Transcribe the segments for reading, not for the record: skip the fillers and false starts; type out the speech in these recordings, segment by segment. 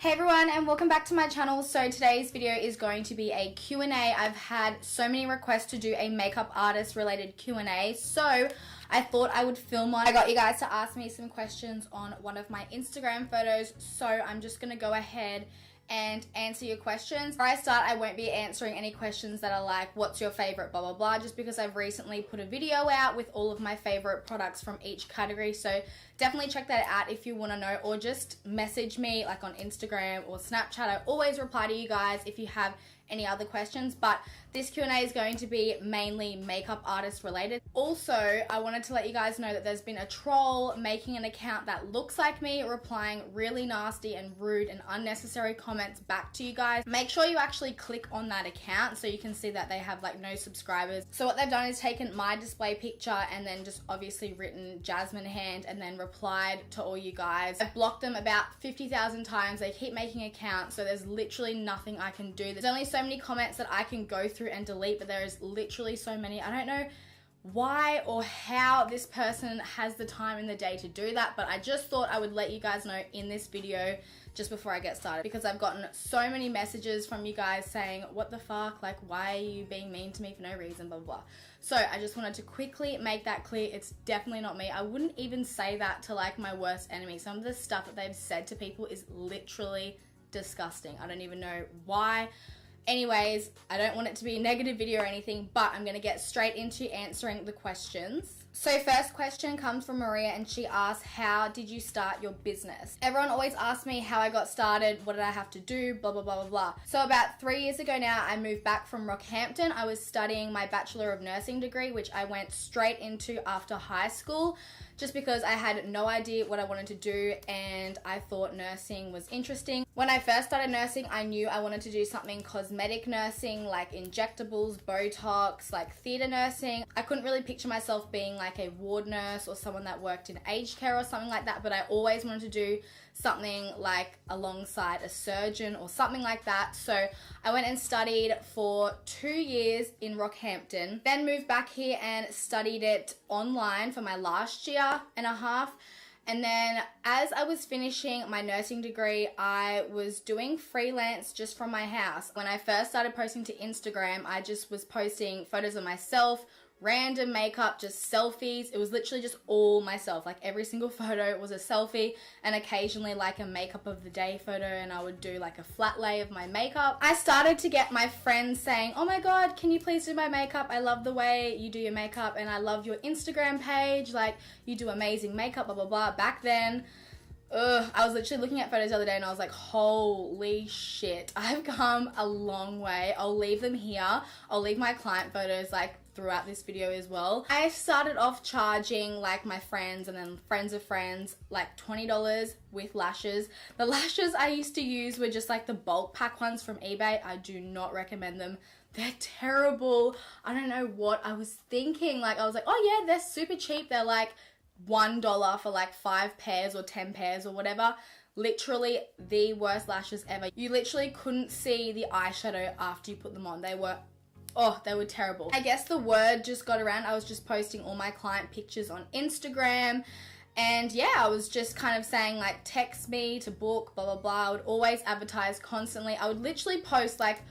Hey everyone, and welcome back to my channel. So today's video is going to be a Q&A. I've had so many requests to do a makeup artist related Q&A, so I thought I would film one. I got you guys to ask me some questions on one of my Instagram photos, so I'm just gonna go ahead and answer your questions. Before I start, I won't be answering any questions that are like, what's your favorite blah blah blah, just because I've recently put a video out with all of my favorite products from each category, so definitely check that out if you want to know, or just message me like on Instagram or Snapchat. I always reply to you guys if you have any other questions, but this Q&A is going to be mainly makeup artist related. Also, I wanted to let you guys know that there's been a troll making an account that looks like me, replying really nasty and rude and unnecessary comments back to you guys. Make sure you actually click on that account so you can see that they have like no subscribers. So what they've done is taken my display picture and then just obviously written Jasmine Hand and then replied to all you guys. I've blocked them about 50,000 times. They keep making accounts, so there's literally nothing I can do. There's only so many comments that I can go through and delete, but there is literally so many. I don't know why or how this person has the time in the day to do that, but I just thought I would let you guys know in this video just before I get started, because I've gotten so many messages from you guys saying, what the fuck, like, why are you being mean to me for no reason, blah blah blah. So I just wanted to quickly make that clear. It's definitely not me. I wouldn't even say that to like my worst enemy. Some of the stuff that they've said to people is literally disgusting. I don't even know why. Anyways, I don't want it to be a negative video or anything, but I'm going to get straight into answering the questions. So first question comes from Maria, and she asks, how did you start your business? Everyone always asks me how I got started, what did I have to do, blah, blah, blah, blah, blah. So about 3 years ago now, I moved back from Rockhampton. I was studying my Bachelor of Nursing degree, which I went straight into after high school, just because I had no idea what I wanted to do and I thought nursing was interesting. When I first started nursing, I knew I wanted to do something cosmetic nursing, like injectables, Botox, like theatre nursing. I couldn't really picture myself being like a ward nurse or someone that worked in aged care or something like that, but I always wanted to do something like alongside a surgeon or something like that. So I went and studied for 2 years in Rockhampton, then moved back here and studied it online for my last year and a half. And then as I was finishing my nursing degree, I was doing freelance just from my house. When I first started posting to Instagram, I just was posting photos of myself, random makeup, just selfies. It was literally just all myself. Like every single photo was a selfie, and occasionally like a makeup of the day photo, and I would do like a flat lay of my makeup. I started to get my friends saying, oh my god, can you please do my makeup? I love the way you do your makeup and I love your Instagram page, like you do amazing makeup, blah blah blah. Back then, I was literally looking at photos the other day and I was like, holy shit, I've come a long way. I'll leave them here. I'll leave my client photos like throughout this video as well. I started off charging like my friends and then friends of friends like $20 with lashes. The lashes I used to use were just like the bulk pack ones from eBay. I do not recommend them. They're terrible. I don't know what I was thinking. Like I was like, oh yeah, they're super cheap. They're like $1 for like 5 pairs or 10 pairs or whatever. Literally the worst lashes ever. You literally couldn't see the eyeshadow after you put them on. They were terrible. I guess the word just got around. I was just posting all my client pictures on Instagram, and yeah, I was just kind of saying like, text me to book, blah blah blah. I would always advertise constantly. I would literally post like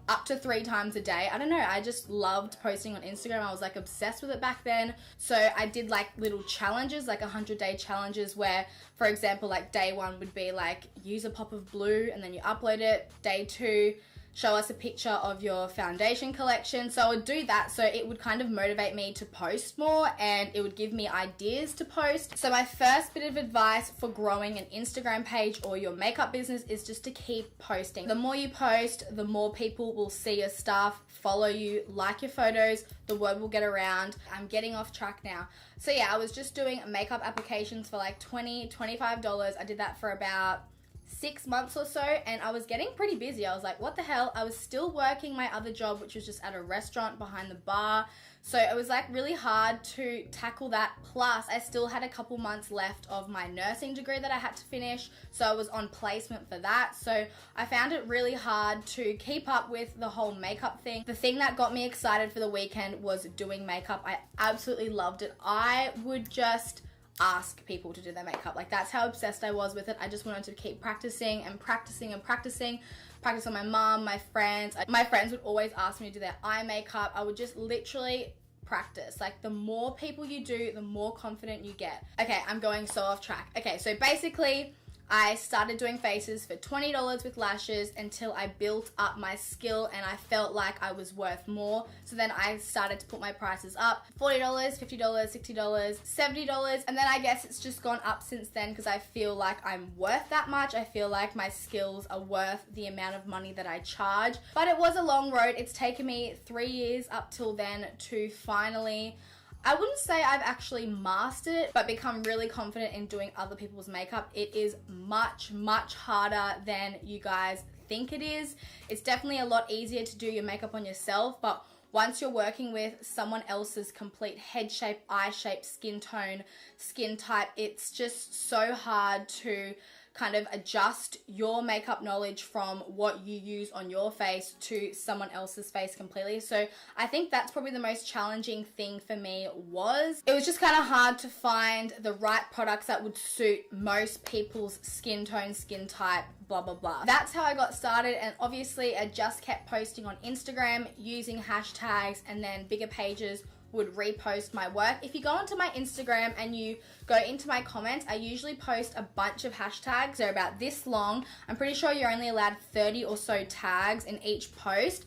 up to 3 times a day. I don't know, I just loved posting on Instagram. I was like obsessed with it back then. So I did like little challenges, like 100-day challenges, where for example like day 1 would be like use a pop of blue and then you upload it. Day 2, show us a picture of your foundation collection. So I would do that, so it would kind of motivate me to post more and it would give me ideas to post. So my first bit of advice for growing an Instagram page or your makeup business is just to keep posting. The more you post, the more people will see your stuff, follow you, like your photos, the word will get around. I'm getting off track now. So yeah, I was just doing makeup applications for like $20, $25. I did that for about 6 months or so, and I was getting pretty busy. I was like, what the hell? I was still working my other job, which was just at a restaurant behind the bar. So it was like really hard to tackle that. Plus, I still had a couple months left of my nursing degree that I had to finish. So I was on placement for that. So I found it really hard to keep up with the whole makeup thing. The thing that got me excited for the weekend was doing makeup. I absolutely loved it. I would just ask people to do their makeup. Like, that's how obsessed I was with it. I just wanted to keep practicing and practicing and practicing. Practice on my mom, my friends. My friends would always ask me to do their eye makeup. I would just literally practice. Like, the more people you do, the more confident you get. Okay, I'm going so off track. Okay, so basically, I started doing faces for $20 with lashes until I built up my skill and I felt like I was worth more. So then I started to put my prices up. $40, $50, $60, $70. And then I guess it's just gone up since then because I feel like I'm worth that much. I feel like my skills are worth the amount of money that I charge. But it was a long road. It's taken me 3 years up till then to finally, I wouldn't say I've actually mastered it, but become really confident in doing other people's makeup. It is much, much harder than you guys think it is. It's definitely a lot easier to do your makeup on yourself, but once you're working with someone else's complete head shape, eye shape, skin tone, skin type, it's just so hard to kind of adjust your makeup knowledge from what you use on your face to someone else's face completely. So I think that's probably the most challenging thing for me. It was just kind of hard to find the right products that would suit most people's skin tone, skin type, blah, blah, blah. That's how I got started, and obviously I just kept posting on Instagram using hashtags, and then bigger pages would repost my work. If you go onto my Instagram and you go into my comments, I usually post a bunch of hashtags. They're about this long. I'm pretty sure you're only allowed 30 or so tags in each post.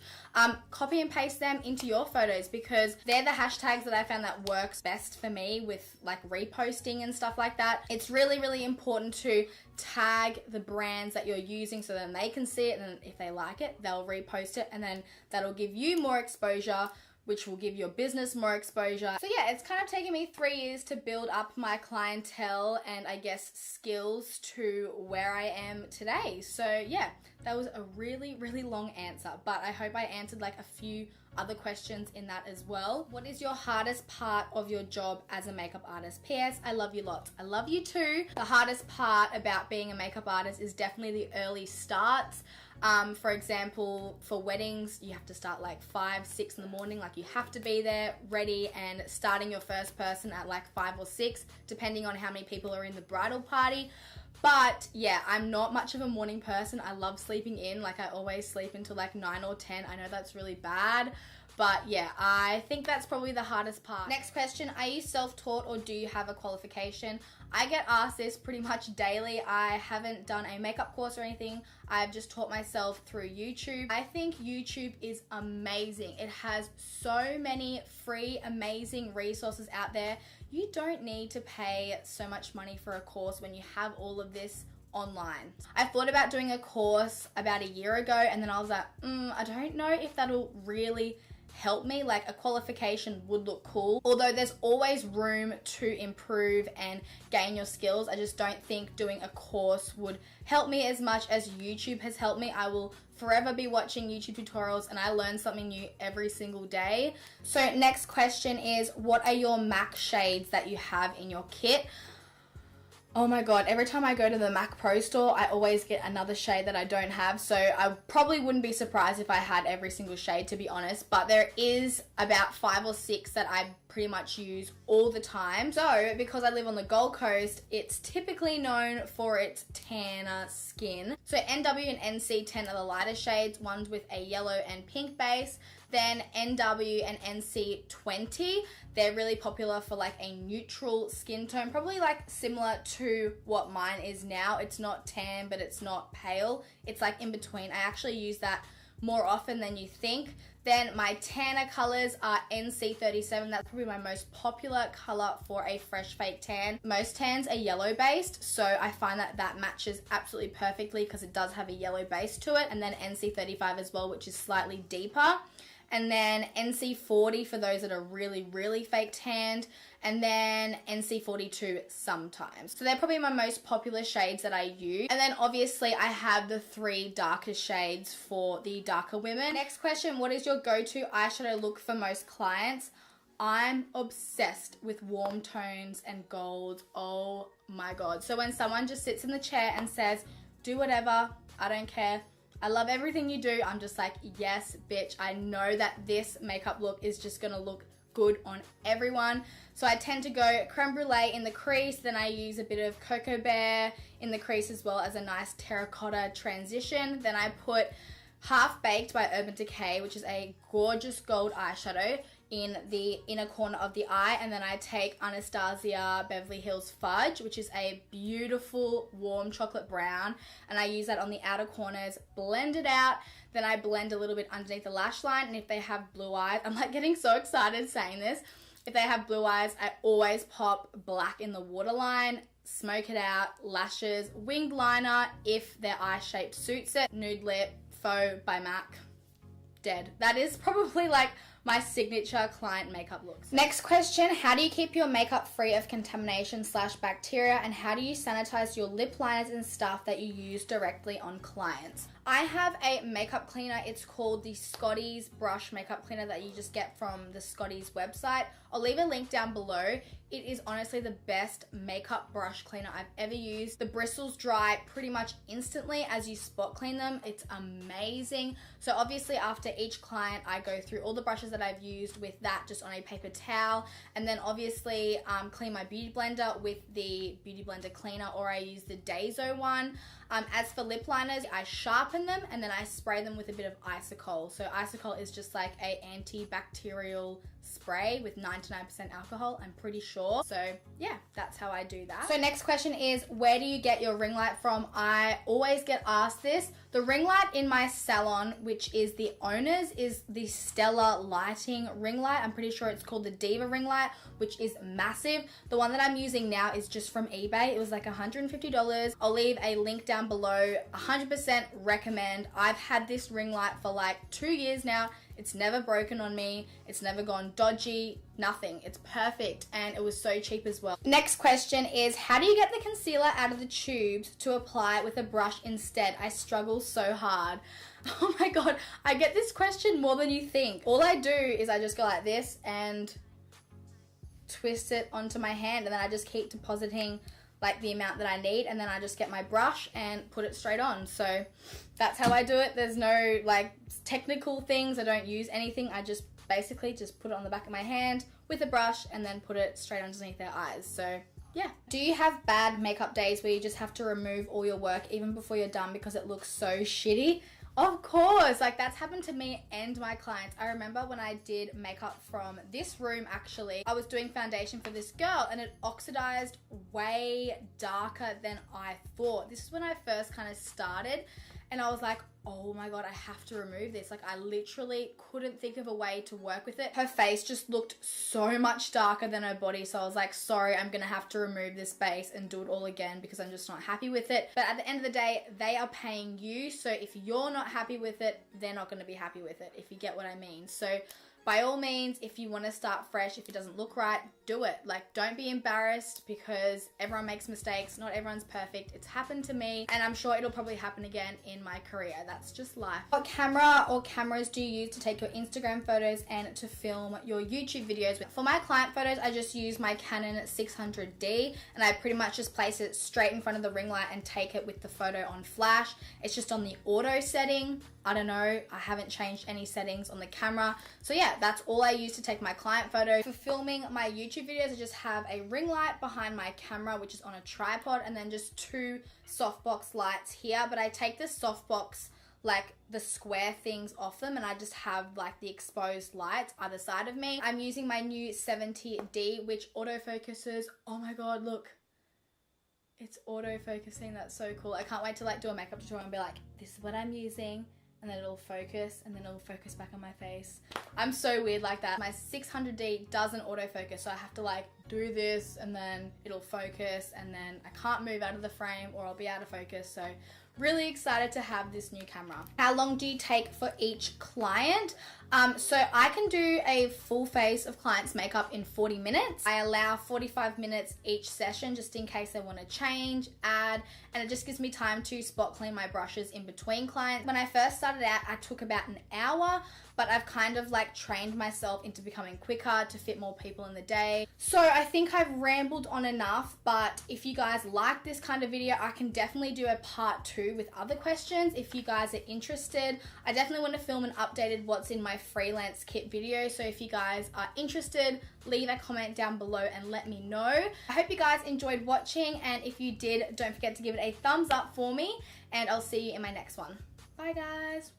Copy and paste them into your photos because they're the hashtags that I found that works best for me with like reposting and stuff like that. It's really, really important to tag the brands that you're using so then they can see it, and if they like it, they'll repost it, and then that'll give you more exposure, which will give your business more exposure. So yeah, it's kind of taken me 3 years to build up my clientele and I guess skills to where I am today. So yeah, that was a really, really long answer, but I hope I answered like a few other questions in that as well. What is your hardest part of your job as a makeup artist? P.S. I love you lots. I love you too. The hardest part about being a makeup artist is definitely the early starts. For example, for weddings, you have to start like 5, 6 in the morning. Like, you have to be there ready and starting your first person at like 5 or 6, depending on how many people are in the bridal party. But yeah, I'm not much of a morning person. I love sleeping in. Like, I always sleep until like 9 or 10. I know that's really bad, but yeah, I think that's probably the hardest part. Next question, are you self-taught or do you have a qualification? I get asked this pretty much daily. I haven't done a makeup course or anything. I've just taught myself through YouTube. I think YouTube is amazing. It has so many free, amazing resources out there. You don't need to pay so much money for a course when you have all of this online. I thought about doing a course about a year ago, and then I was like, I don't know if that'll really help me. Like, a qualification would look cool, although there's always room to improve and gain your skills. I just don't think doing a course would help me as much as YouTube has helped me. I will forever be watching YouTube tutorials and I learn something new every single day. So next question is, what are your MAC shades that you have in your kit? Oh my god, every time I go to the MAC Pro store, I always get another shade that I don't have, so I probably wouldn't be surprised if I had every single shade, to be honest, but there is about 5 or 6 that I pretty much use all the time. So, because I live on the Gold Coast, it's typically known for its tanner skin. So NW and NC10 are the lighter shades, ones with a yellow and pink base. Then NW and NC20, they're really popular for like a neutral skin tone, probably like similar to what mine is now. It's not tan, but it's not pale. It's like in between. I actually use that more often than you think. Then my tanner colors are NC37. That's probably my most popular color for a fresh fake tan. Most tans are yellow based, so I find that that matches absolutely perfectly because it does have a yellow base to it. And then NC35 as well, which is slightly deeper. And then NC40 for those that are really, really fake tanned. And then NC42 sometimes. So they're probably my most popular shades that I use. And then obviously I have the 3 darker shades for the darker women. Next question, what is your go-to eyeshadow look for most clients? I'm obsessed with warm tones and golds. Oh my god. So when someone just sits in the chair and says, do whatever, I don't care, I love everything you do, I'm just like, yes, bitch, I know that this makeup look is just gonna look good on everyone. So I tend to go creme brulee in the crease, then I use a bit of cocoa bear in the crease as well as a nice terracotta transition. Then I put Half Baked by Urban Decay, which is a gorgeous gold eyeshadow, in the inner corner of the eye, and then I take Anastasia Beverly Hills Fudge, which is a beautiful warm chocolate brown, and I use that on the outer corners, blend it out, then I blend a little bit underneath the lash line. And if they have blue eyes, I'm like getting so excited saying this, if they have blue eyes, I always pop black in the waterline, smoke it out, lashes, winged liner if their eye shape suits it, nude lip, Faux by MAC, dead. That is probably like my signature client makeup looks. Next question, how do you keep your makeup free of contamination / bacteria, and how do you sanitize your lip liners and stuff that you use directly on clients? I have a makeup cleaner. It's called the Scotties brush makeup cleaner that you just get from the Scotties website. I'll leave a link down below. It is honestly the best makeup brush cleaner I've ever used. The bristles dry pretty much instantly as you spot clean them. It's amazing. So obviously after each client, I go through all the brushes that I've used with that just on a paper towel, and then obviously clean my beauty blender with the beauty blender cleaner, or I use the Daiso one. As for lip liners, I sharpen them and then I spray them with a bit of Isocol. So Isocol is just like a antibacterial spray with 99% alcohol, I'm pretty sure. So yeah, that's how I do that. So next question is, where do you get your ring light from? I always get asked this. The ring light in my salon, which is the owner's, is the Stellar Lighting ring light. I'm pretty sure it's called the Diva ring light, which is massive. The one that I'm using now is just from eBay. It was like $150. I'll leave a link down below. 100% recommend. I've had this ring light for like 2 years now. It's never broken on me. It's never gone dodgy, nothing. It's perfect, and it was so cheap as well. Next question is, how do you get the concealer out of the tubes to apply with a brush instead? I struggle so hard. Oh my God, I get this question more than you think. All I do is I just go like this and twist it onto my hand, and then I just keep depositing like the amount that I need, and then I just get my brush and put it straight on. So that's how I do it. There's no like technical things. I don't use anything. I just basically just put it on the back of my hand with a brush and then put it straight underneath their eyes. So yeah. Do you have bad makeup days where you just have to remove all your work even before you're done because it looks so shitty? Of course, like that's happened to me and my clients. I remember when I did makeup from this room, actually, I was doing foundation for this girl and it oxidized way darker than I thought. This is when I first kind of started, and I was like, oh my God, I have to remove this. Like I literally couldn't think of a way to work with it. Her face just looked so much darker than her body. So I was like, sorry, I'm gonna have to remove this base and do it all again because I'm just not happy with it. But at the end of the day, they are paying you. So if you're not happy with it, they're not gonna be happy with it, if you get what I mean. So by all means, if you want to start fresh, if it doesn't look right, do it. Like, don't be embarrassed because everyone makes mistakes. Not everyone's perfect. It's happened to me, and I'm sure it'll probably happen again in my career. That's just life. What camera or cameras do you use to take your Instagram photos and to film your YouTube videos with? For my client photos, I just use my Canon 600D, and I pretty much just place it straight in front of the ring light and take it with the photo on flash. It's just on the auto setting. I don't know. I haven't changed any settings on the camera. So yeah, that's all I use to take my client photos. For filming my YouTube videos, I just have a ring light behind my camera, which is on a tripod, and then just 2 softbox lights here. But I take the softbox, like the square things off them, and I just have like the exposed lights either side of me. I'm using my new 70D, which autofocuses. Oh my God, look. It's autofocusing. That's so cool. I can't wait to like do a makeup tutorial and be like, this is what I'm using. And then it'll focus, and then it'll focus back on my face. I'm so weird like that. My 600D doesn't autofocus, so I have to like do this, and then it'll focus, and then I can't move out of the frame or I'll be out of focus. So really excited to have this new camera. How long do you take for each client? So I can do a full face of client's makeup in 40 minutes. I allow 45 minutes each session just in case they want to change, add, and it just gives me time to spot clean my brushes in between clients. When I first started out, I took about an hour, but I've kind of like trained myself into becoming quicker to fit more people in the day. So I think I've rambled on enough, but if you guys like this kind of video, I can definitely do a part 2 2 with other questions if you guys are interested. I definitely want to film an updated what's in my freelance kit video, so if you guys are interested, leave a comment down below and let me know. I hope you guys enjoyed watching, and if you did, don't forget to give it a thumbs up for me, and I'll see you in my next one. Bye guys.